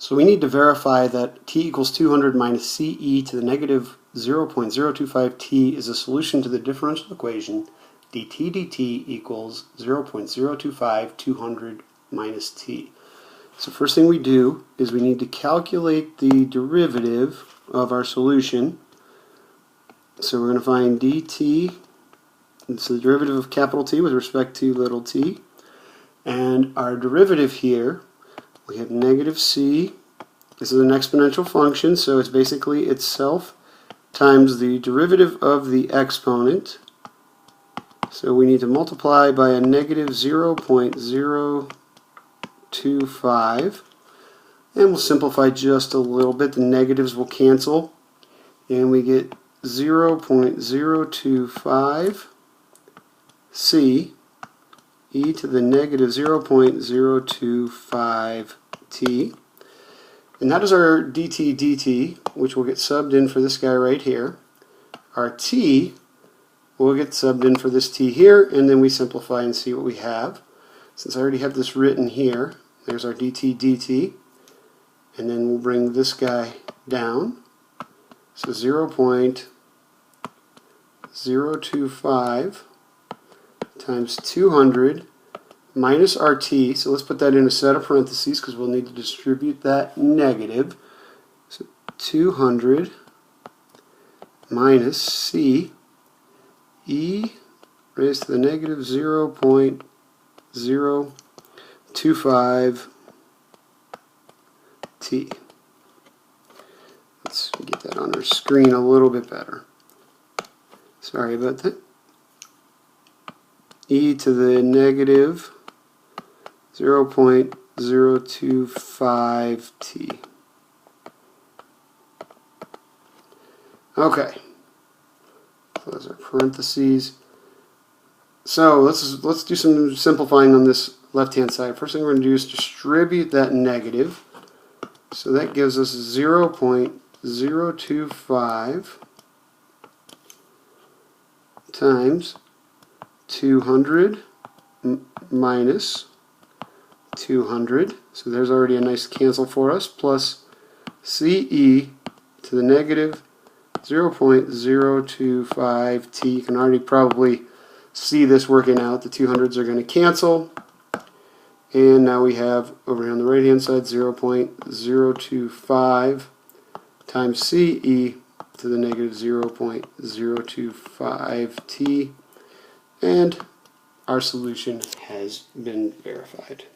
So we need to verify that t equals 200 minus ce to the negative 0.025t is a solution to the differential equation dt dt equals 0.025 200 minus t. So first thing we do is we need to calculate the derivative of our solution. So we're going to find dt, it's the derivative of capital T with respect to little t. And our derivative here, we have negative c. This is an exponential function, so it's basically itself times the derivative of the exponent. So we need to multiply by a negative 0.025. And we'll simplify just a little bit. The negatives will cancel. And we get 0.025 c e to the negative 0.025 t. And that is our dt dt, which will get subbed in for this guy right here. Our t will get subbed in for this t here, and then we simplify and see what we have. Since I already have this written here, there's our dt dt. And then we'll bring this guy down. So 0.025 times 200 minus RT, so let's put that in a set of parentheses because we'll need to distribute that negative. So 200 minus C e raised to the negative 0.025 t. Let's get that on our screen a little bit better. Sorry about that. E to the negative 0.025 t. Okay. Close our parentheses. So let's do some simplifying on this left-hand side. First thing we're going to do is distribute that negative. So that gives us 0.025 times 200 minus 200. So there's already a nice cancel for us, plus CE to the negative 0.025 t. You can already probably see this working out. The 200s are going to cancel. And now we have, over here on the right hand side, 0.025 times CE to the negative 0.025 t. And our solution has been verified.